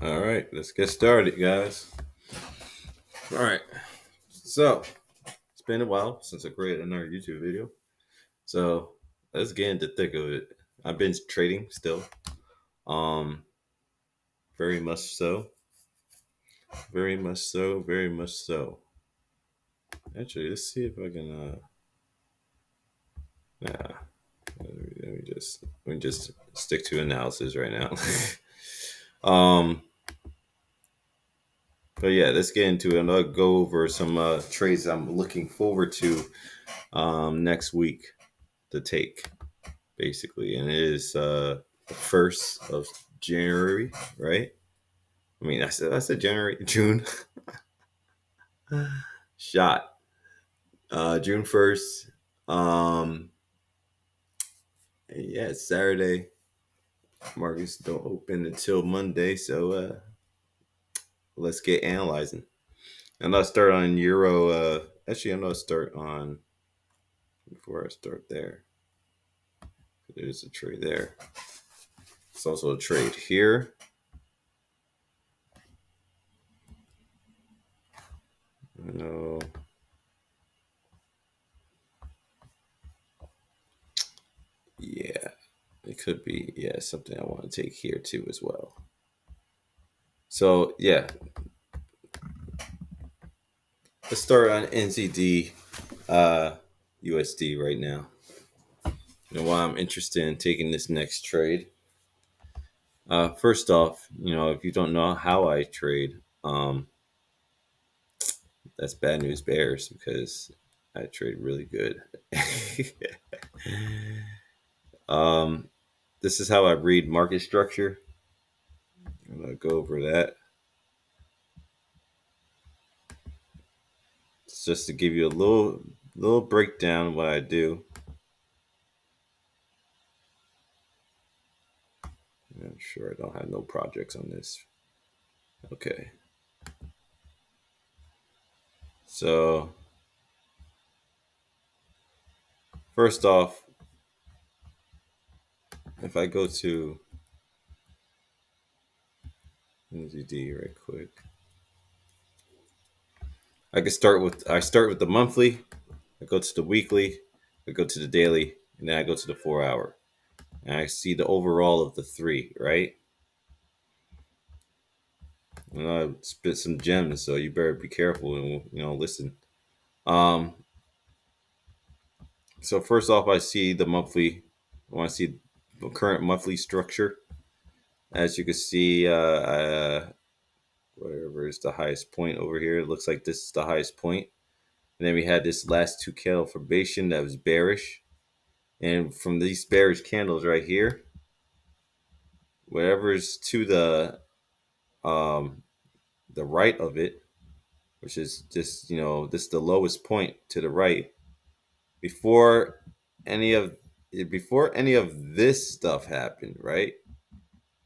All right, let's get started, guys. All right, so it's been a while since I created another YouTube video. So let's get into the thick of it. I've been trading still, um, very much so, very much so, very much so. Actually, let's see if I can. Nah, let me just stick to analysis right now. um, but yeah, let's get into it. I'll go over some trades I'm looking forward to next week to take. Basically, and it is the 1st of January, right? I mean, I said January, June. Shot. June 1st. Um, and yeah, it's Saturday. Markets don't open until Monday, so let's get analyzing. And I'll start on Euro. Actually, I'm gonna start on before I start there. There's a trade there. It's also a trade here. No, yeah, it could be, yeah, something I want to take here too as well. So yeah, let's start on NZD USD right now. Why I'm interested in taking this next trade. First off, if you don't know how I trade, that's bad news bears because I trade really good. um, this is how I read market structure. I'm gonna go over that. It's just to give you a little breakdown of what I do. I'm sure I don't have no projects on this. Okay. So first off, if I go to NZD right quick, I start with the monthly, I go to the weekly, I go to the daily, and then I go to the 4 hour. And I see the overall of the three, right? And I spit some gems, so you better be careful and listen. Um, so first off, I see the monthly. I want to see the current monthly structure. As you can see, whatever is the highest point over here, it looks like this is the highest point. And then we had this last two candle formation that was bearish. And from these bearish candles right here, whatever's to um, the right of it, which is just this the lowest point to the right, before any of before any of this stuff happened, right?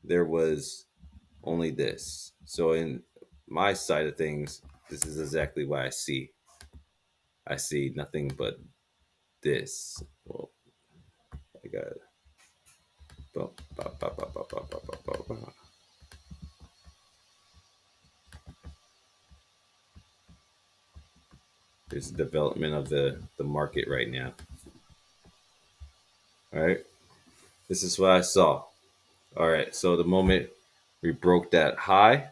There was only this. So in my side of things, this is exactly what I see. I see nothing but this. Well, I got it. There's the development of the market right now. All right. This is what I saw. All right. So the moment we broke that high,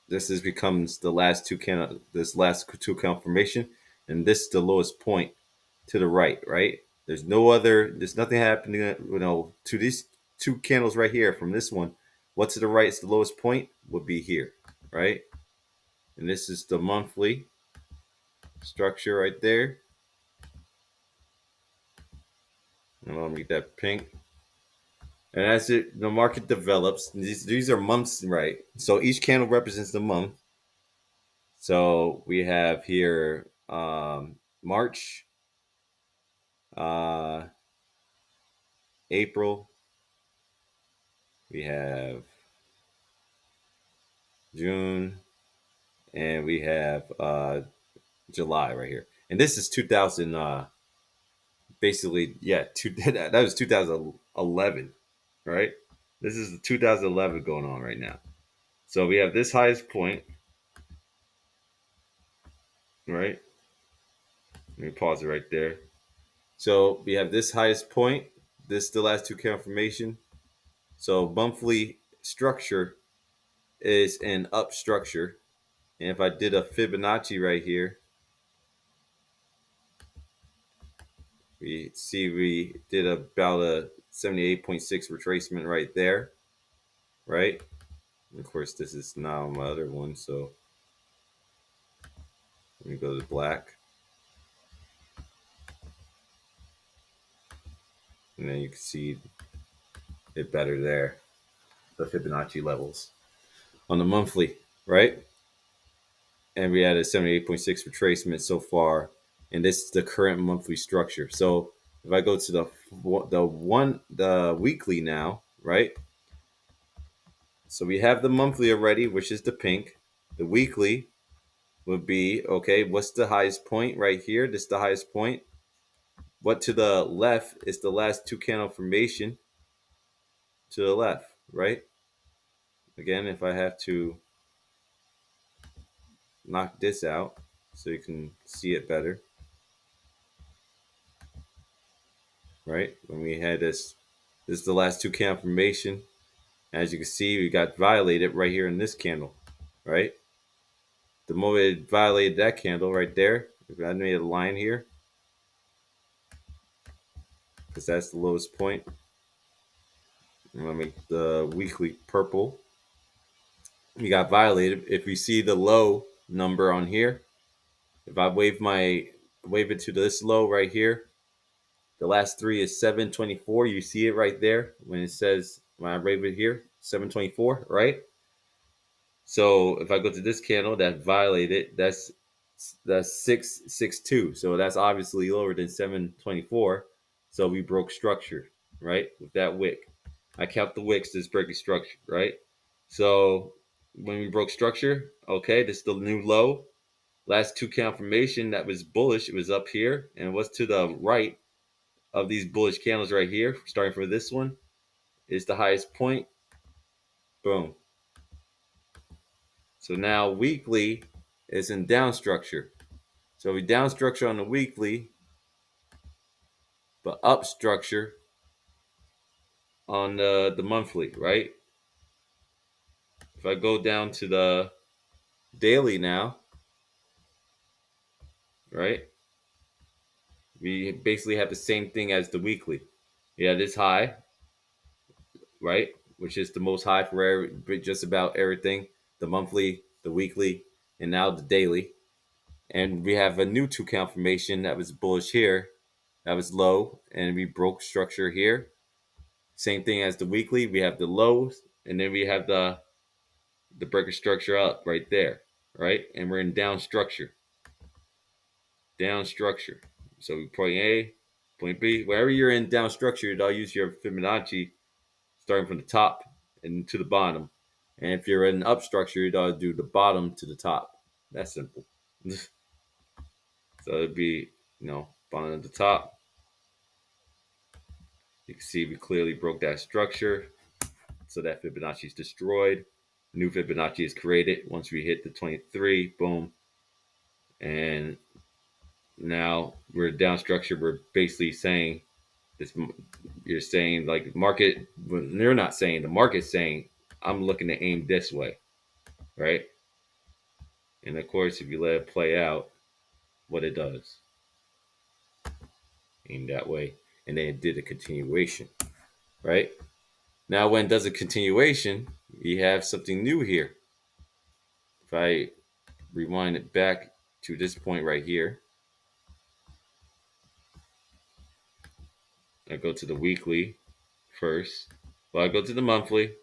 this is becomes the last two can this last two confirmation, and this is the lowest point to the right. Right. There's no other. There's nothing happening. To these two candles right here from this one. What to the right is the lowest point would be here. Right. And this is the monthly structure right there. And I'll make that pink. And as the market develops, these are months, right? So each candle represents the month. So we have here March, uh, April. We have June, and we have July right here. And this is 2000. Basically, yeah, that was 2011, right? This is 2011 going on right now. So we have this highest point, right? Let me pause it right there. So we have this highest point. This is the last two confirmation. So monthly structure is an up structure. And if I did a Fibonacci right here, we see we did about a 78.6 retracement right there, right? And of course, this is now my other one. So let me go to black. And then you can see it better there, the Fibonacci levels on the monthly, right? And we had a 78.6 retracement so far, and this is the current monthly structure. So if I go to the weekly now, right? So we have the monthly already, which is the pink. The weekly would be okay. What's the highest point right here? This is the highest point. What to the left is the last two candle formation to the left, right? Again, if I have to knock this out so you can see it better, right? When we had this is the last two candle formation. As you can see, we got violated right here in this candle, right? The moment it violated that candle right there, if I made a line here, because that's the lowest point. I'm gonna make the weekly purple. We got violated. If we see the low number on here, if I wave it to this low right here, the last three is 724. You see it right there when it says when I wave it here, 724, right? So if I go to this candle that violated, that's 662. So that's obviously lower than 724. So we broke structure, right? With that wick. I count the wicks as breaking structure, right? So when we broke structure, okay, this is the new low. Last two confirmation that was bullish, it was up here, and what's to the right of these bullish candles right here, starting from this one, is the highest point. Boom. So now weekly is in down structure. So we down structure on the weekly, but up structure on the monthly, right? If I go down to the daily now, right? We basically have the same thing as the weekly. Yeah, this high, right? Which is the most high for just about everything. The monthly, the weekly, and now the daily. And we have a new two count formation that was bullish here. That was low, and we broke structure here. Same thing as the weekly. We have the lows, and then we have the breaker structure up right there, right? And we're in down structure. Down structure. So point A, point B, wherever you're in down structure, you'll use your Fibonacci starting from the top and to the bottom. And if you're in up structure, you'd do the bottom to the top. That's simple. So it'd be, bottom to the top. You can see we clearly broke that structure. So that Fibonacci is destroyed. New Fibonacci is created once we hit the 23. Boom. And now we're down structure. We're basically saying this. You're saying like market. They're not saying the market's saying I'm looking to aim this way, right? And of course, if you let it play out, what it does, aim that way, and then it did a continuation, right? Now, when it does a continuation, we have something new here. If I rewind it back to this point right here, I go to the weekly first. Well, I go to the monthly.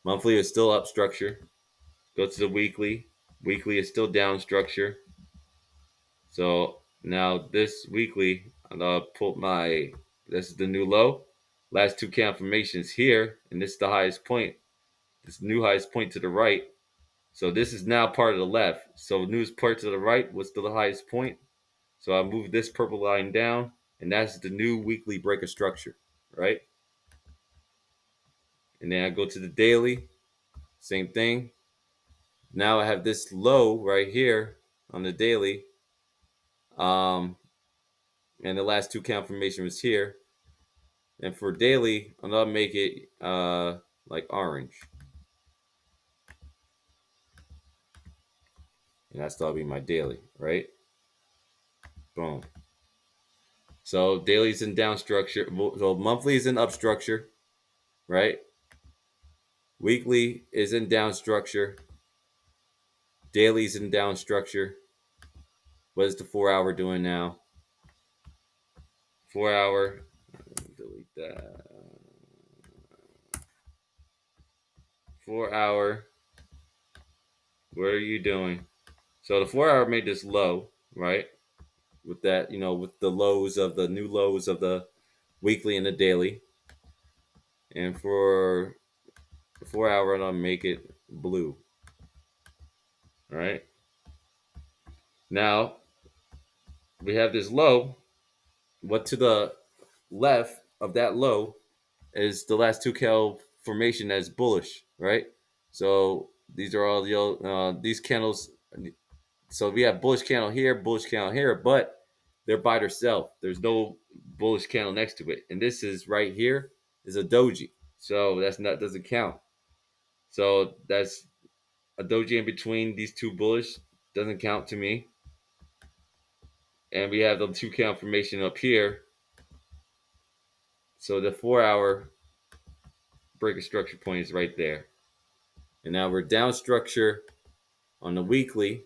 Monthly is still up structure. Go to the weekly. Weekly is still down structure. So now this weekly, I'm gonna pull my. This is the new low. Last two confirmations here, and this is the highest point. This new highest point to the right. So this is now part of the left. So newest part to the right was the highest point. So I move this purple line down, and that's the new weekly breaker structure, right? And then I go to the daily, same thing. Now I have this low right here on the daily. Um, and the last two confirmation was here. And for daily, I'm gonna make it like orange. And that's gonna be my daily, right? Boom. So daily's in down structure. So monthly is in up structure, right? Weekly is in down structure. Daily's in down structure. What is the 4 hour doing now? 4 hour. Delete that. 4 hour. What are you doing? So the 4 hour made this low, right? With that, with the lows of the new lows of the weekly and the daily. And for the 4 hour, I'll make it blue. All right. Now we have this low. What to the left of that low is the last two cal formation that's bullish, right? So these are all these candles. So we have bullish candle here, but they're by themselves. There's no bullish candle next to it, and this is right here is a doji. So that's not doesn't count. So that's a doji in between these two bullish doesn't count to me. And we have the two count formation up here. So the 4 hour break of structure point is right there. And now we're down structure on the weekly,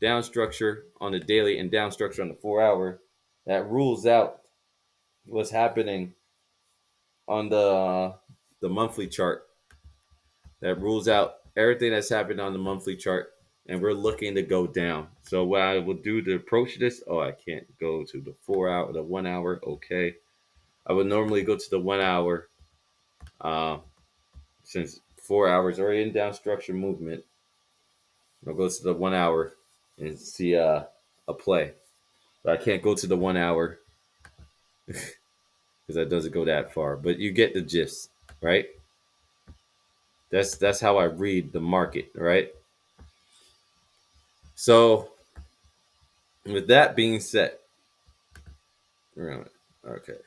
down structure on the daily, and down structure on the 4 hour. That rules out what's happening on the monthly chart. That rules out everything that's happened on the monthly chart, and we're looking to go down. So what I will do to approach this, I can't go to the 4 hour, the 1 hour. Okay, I would normally go to the 1 hour, uh, since 4 hours are in down structure movement. I'll go to the 1 hour and see a play, but I can't go to the 1 hour because that doesn't go that far. But you get the gist, right? That's how I read the market, right? So with that being said, okay.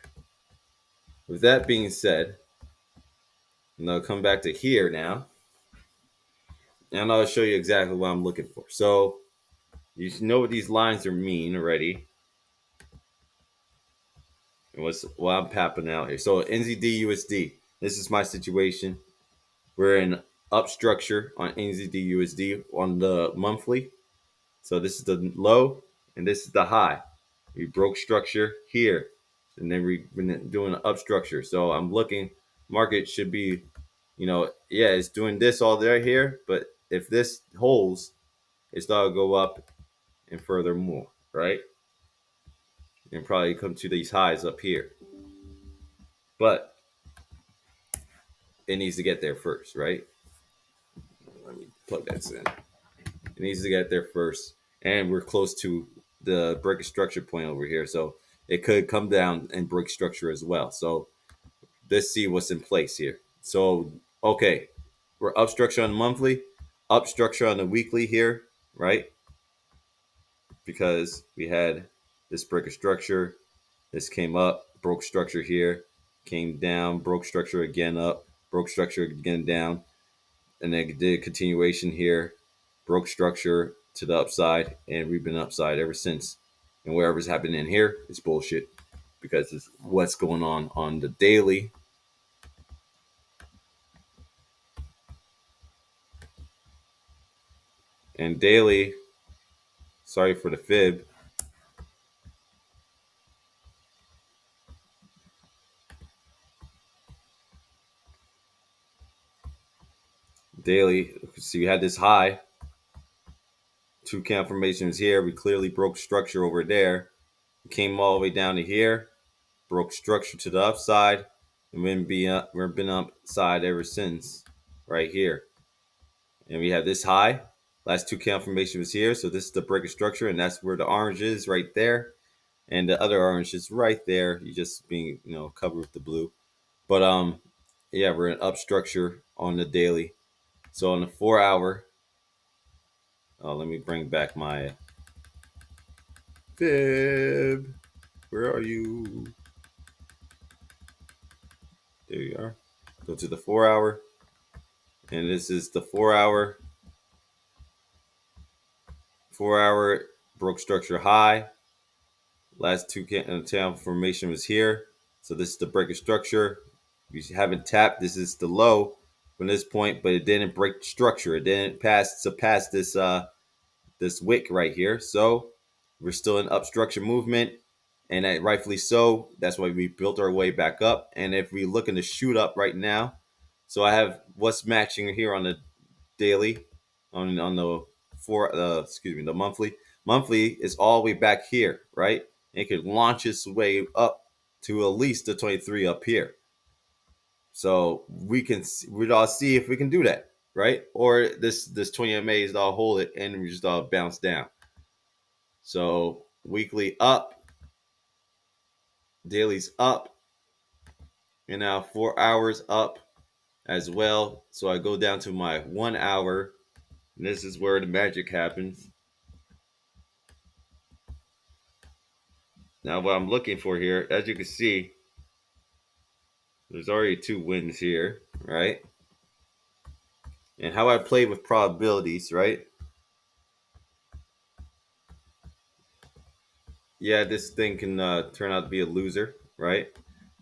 With that being said, and I'll come back to here now, and I'll show you exactly what I'm looking for. So you know what these lines are mean already, and what I'm papping out here. So NZD USD. This is my situation. We're in up structure on NZD USD on the monthly. So this is the low, and this is the high. We broke structure here, and then we've been doing an up structure. So I'm looking, market should be, it's doing this all there here, but if this holds, it's not gonna go up and further more, right? And probably come to these highs up here. But it needs to get there first, right? Let me plug that in. It needs to get there first. And we're close to the break of structure point over here. So it could come down and break structure as well. So let's see what's in place here. So, okay, we're up structure on the monthly, up structure on the weekly here, right? Because we had this break of structure. This came up, broke structure here, came down, broke structure again up, broke structure again down, and then did a continuation here, broke structure to the upside, and we've been upside ever since. And whatever's happening in here is bullshit because it's what's going on the daily. And daily, sorry for the fib. Daily, see, we had this high, two confirmations here. We clearly broke structure over there. We came all the way down to here, broke structure to the upside, and we've been upside ever since, right here. And we have this high. Last two confirmation was here, so this is the break of structure, and that's where the orange is right there, and the other orange is right there. You just being covered with the blue, but yeah, we're in up structure on the daily. So on the 4 hour, Let me bring back my fib. Where are you? There you are. Go to the 4 hour, and this is the 4 hour. 4 hour broke structure high. Last two channel formation was here. So this is the breaker structure. If you haven't tapped, this is the low from this point, but it didn't break structure. It didn't surpass this wick right here. So we're still in up structure movement, and rightfully so. That's why we built our way back up. And if we looking to shoot up right now, so I have what's matching here on the daily, on the the monthly. Monthly is all the way back here, right? And it could launch its way up to at least the 23 up here. So we'd all see if we can do that, right? Or this 20 MAs all hold it and we just all bounce down. So weekly up, daily's up, and now 4 hours up as well. So I go down to my 1 hour, and this is where the magic happens. Now what I'm looking for here, as you can see, there's already two wins here, right? And how I play with probabilities, right? Yeah, this thing can turn out to be a loser, right?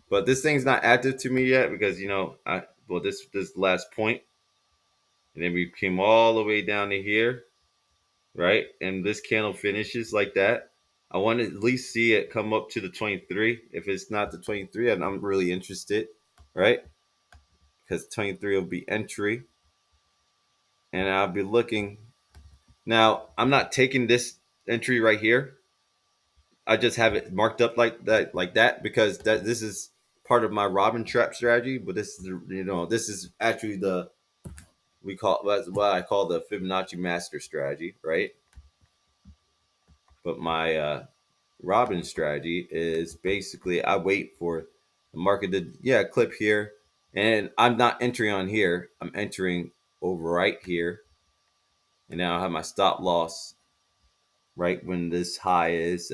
But this thing's not active to me yet because this last point, and then we came all the way down to here, right? And this candle finishes like that. I want to at least see it come up to the 23. If it's not the 23, and I'm really interested, right? Because 23 will be entry, and I'll be looking. Now, I'm not taking this entry right here. I just have it marked up like that because this is part of my Robin trap strategy. But this is this is actually the we call that's what I call the Fibonacci master strategy, right? But my Robin strategy is basically I wait for the market to clip here, and I'm not entering on here. I'm entering over right here, and now I have my stop loss right when this high is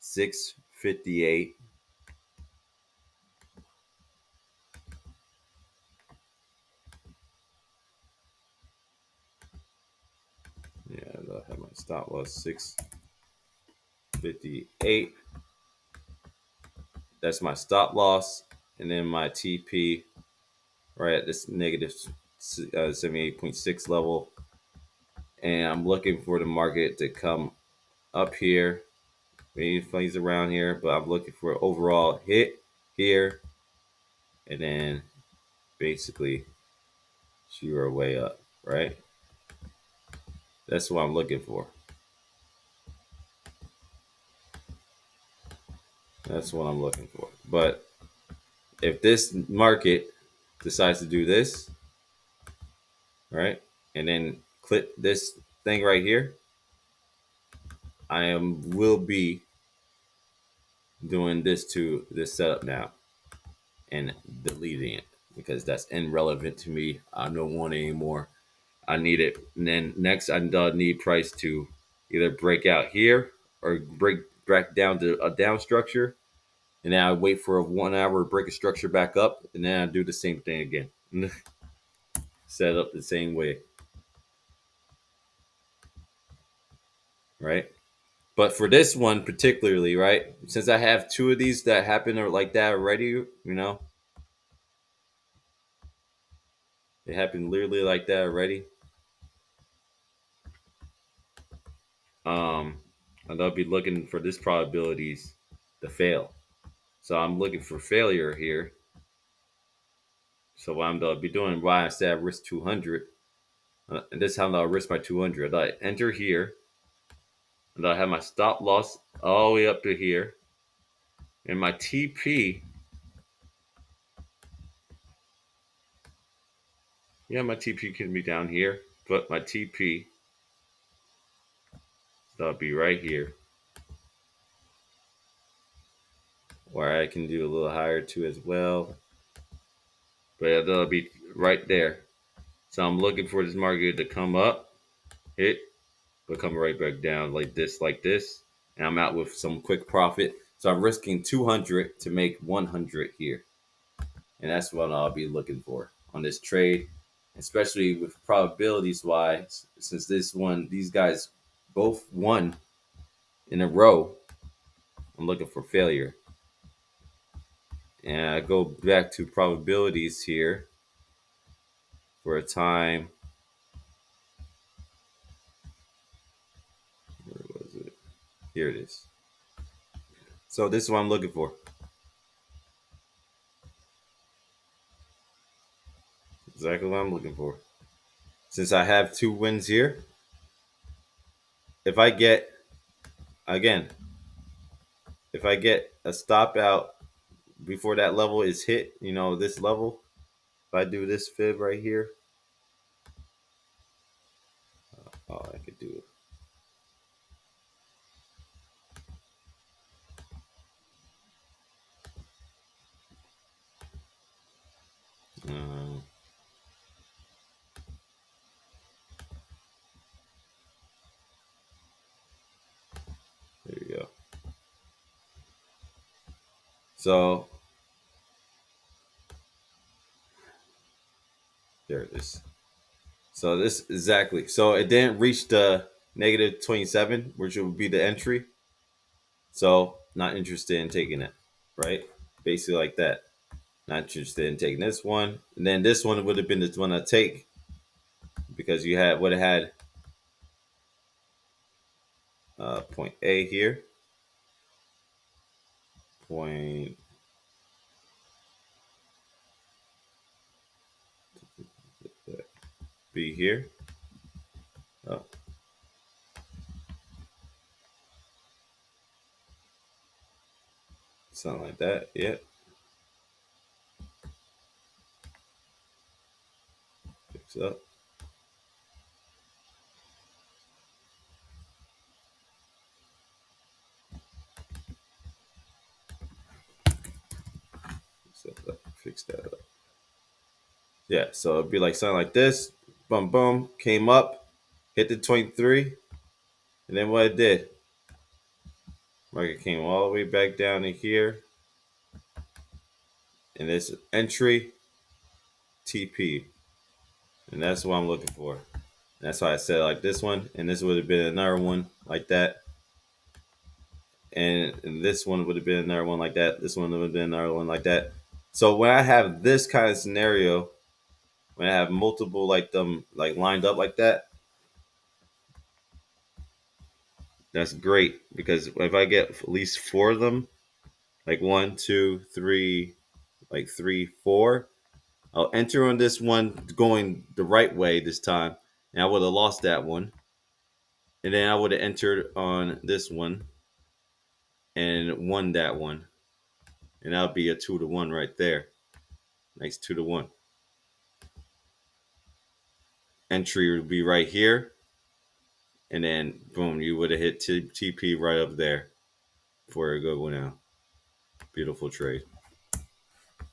658. Yeah, I have my stop loss 658. That's my stop loss, and then my TP right at this negative 78.6 level. And I'm looking for the market to come up here. Maybe plays around here, but I'm looking for an overall hit here, and then basically shoot our way up, right? That's what I'm looking for. That's what I'm looking for. But if this market decides to do this, right, and then clip this thing right here, will be doing this to this setup now and deleting it because that's irrelevant to me. I don't want it anymore. I need it. And then next, I need price to either break out here or break back down to a down structure. And then I wait for a 1 hour break a structure back up, and then I do the same thing again. Set up the same way, right? But for this one particularly, right? Since I have two of these that happen or like that already, it happened literally like that already. Um, and I'll be looking for this probabilities to fail. So I'm looking for failure here. So what I'm gonna be doing, why I said I risk 200, and this time I'll risk my 200. I enter here, and I have my stop loss all the way up to here, and my TP. Yeah, my TP can be down here, but my TP, that'll be right here, or I can do a little higher too as well. But yeah, that'll be right there. So I'm looking for this market to come up, hit, but come right back down like this, and I'm out with some quick profit. So I'm risking 200 to make 100 here, and that's what I'll be looking for on this trade, especially with probabilities wise. Since these guys both won in a row, I'm looking for failure. And I go back to probabilities here for a time. Where was it? Here it is. So this is what I'm looking for. Exactly what I'm looking for. Since I have 2 wins here, if I get again, if I get a stop out before that level is hit, this level, if I do this fib right here, oh, I could do it. Um, there you go. So there it is. So this exactly. So it didn't reach the negative 27, which would be the entry. So not interested in taking it, right? Basically like that. Not interested in taking this one. And then this one would have been the one I take because you would have had point A here, point B here. Oh, something like that. Yeah. Fix up. Fix that up. Yeah. So it'd be like something like this. Boom, boom. Came up, hit the 23, and then what it did, market came all the way back down to here, and this entry TP, and that's what I'm looking for. That's why I said like this one, and this would have been another one like that, and this one would have been another one like that. This one would have been another one like that. So when I have this kind of scenario, when I have multiple like them like lined up like that, that's great because if I get at least 4 of them, like one, two, three, like 3, 4, I'll enter on this one going the right way this time, and I would have lost that one, and then I would have entered on this one and won that one, and that'll be a 2-1 right there. Nice 2-1. Entry would be right here, and then boom, you would have hit TP right up there for a good one out. Beautiful trade,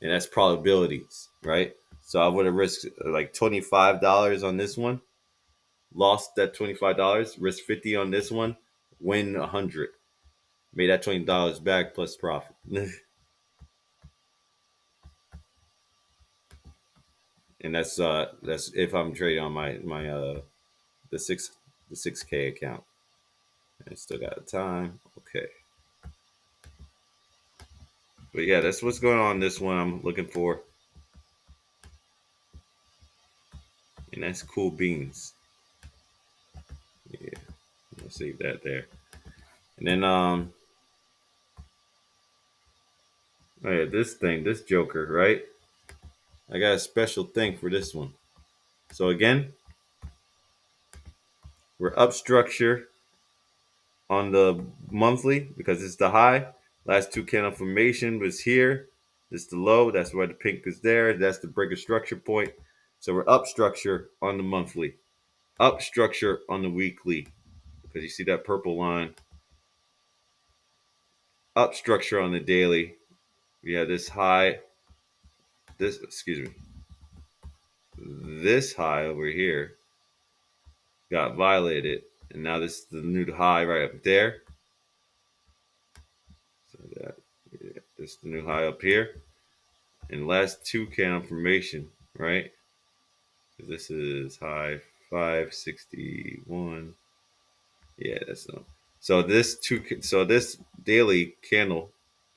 and that's probabilities, right? So I would have risked like $25 on this one, lost that $25, risked 50 on this one, win 100, made that $20 back plus profit. And that's if I'm trading on my the 6K account. I still got time. Okay. But yeah, that's what's going on this one I'm looking for. And that's cool beans. Yeah. I'll save that there. And then oh yeah, this Joker, right? I got a special thing for this one. So again, we're up structure on the monthly because it's the high. Last 2 candle formation was here. This is the low. That's why the pink is there. That's the breaker structure point. So we're up structure on the monthly, up structure on the weekly because you see that purple line. Up structure on the daily. We have this high. This excuse me. this high over here got violated, and now this is the new high right up there. So that, yeah, this is the new high up here, and last two candle formation, right? This is high 561. Yeah, that's no. So this daily candle,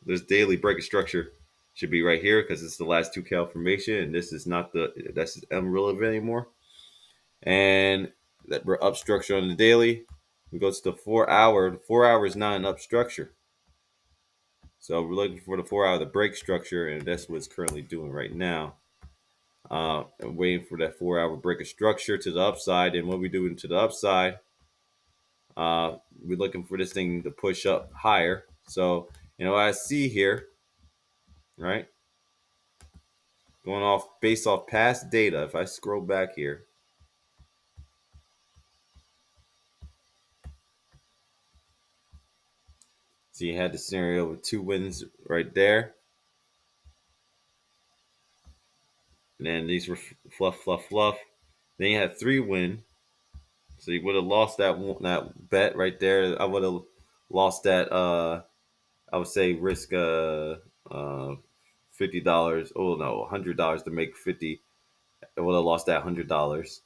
this daily break of structure should be right here because it's the last two candle formation, and this is not that's irrelevant anymore. And that we're up structure on the daily. We go to the 4 hour. The 4 hour is not an up structure. So we're looking for the 4 hour, the break structure, and that's what it's currently doing right now. Waiting for that 4 hour break of structure to the upside. And what we doing to the upside, we're looking for this thing to push up higher. So, I see here, right? Going off based off past data, if I scroll back here, so you had the scenario with two wins right there. And then these were fluff, fluff, fluff. Then you had three win. So you would have lost that bet right there. I would have lost that. I would say risk $50. Oh no, $100 to make 50. I would have lost that $100.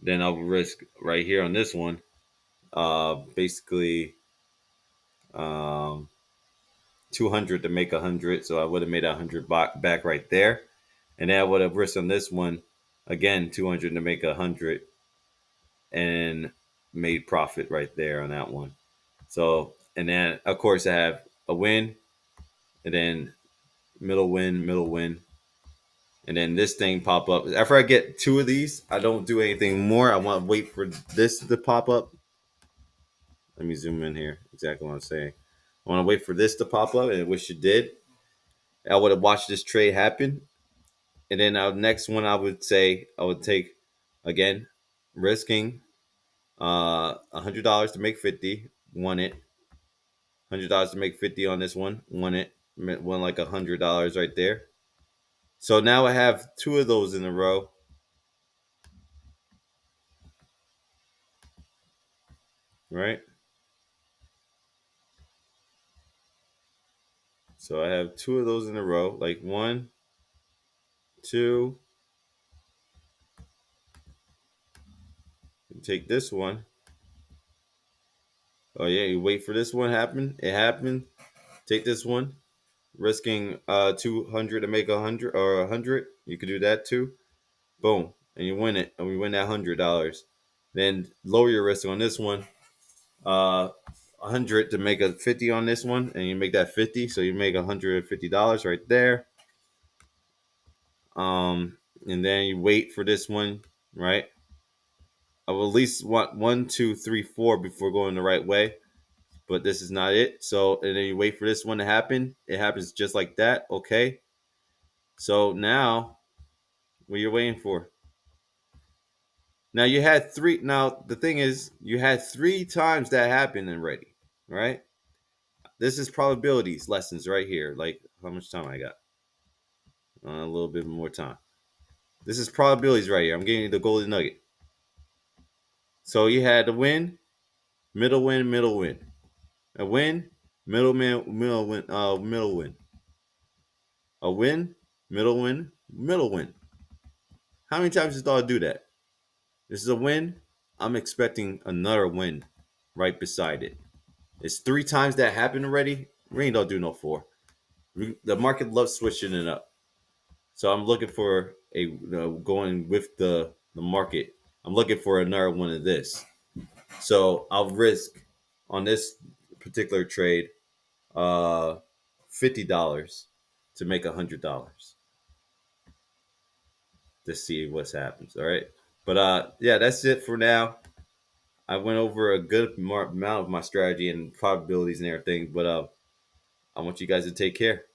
Then I'll risk right here on this one. Basically, 200 to make 100. So I would have made 100 back right there, and then I would have risked on this one again 200 to make 100, and made profit right there on that one. So, and then of course I have a win, and then middle win, and then this thing pop up. After I get two of these, I don't do anything more. I want to wait for this to pop up. Let me zoom in here. Exactly what I'm saying. I want to wait for this to pop up, and I wish it did. I would have watched this trade happen, and then our next one, I would say I would take again, risking $100 to make 50. Won it. $100 to make 50 on this one. Won it. Won like $100 right there. So now I have two of those in a row. Right? So I have two of those in a row. Like one, two. Take this one. Oh yeah, you wait for this one happen. It happened. Take this one. Risking 200 to make 100 or 100. You could do that too. Boom. And you win it. And we win that $100. Then lower your risk on this one. 100 to make a 50 on this one, and you make that 50, so you make $150 right there. And then you wait for this one, right? I will at least want 1, 2, 3, 4 before going the right way, but this is not it. So, and then you wait for this one to happen. It happens just like that. Okay. So now, what you're waiting for? Now you had three. Now the thing is, you had three times that happened already, right? This is probabilities lessons right here. Like how much time I got? A little bit more time. This is probabilities right here. I'm giving you the golden nugget. So you had the win, middle win, middle win, a win, middle win, middle win, a win, middle win, middle win. How many times does dog do that? This is a win. I'm expecting another win right beside it. It's three times that happened already. We ain't don't do no four. The market loves switching it up. So I'm looking for going with the market. I'm looking for another one of this. So I'll risk on this particular trade $50 to make $100 to see what happens. All right, but yeah, that's it for now. I went over a good amount of my strategy and probabilities and everything, but I want you guys to take care.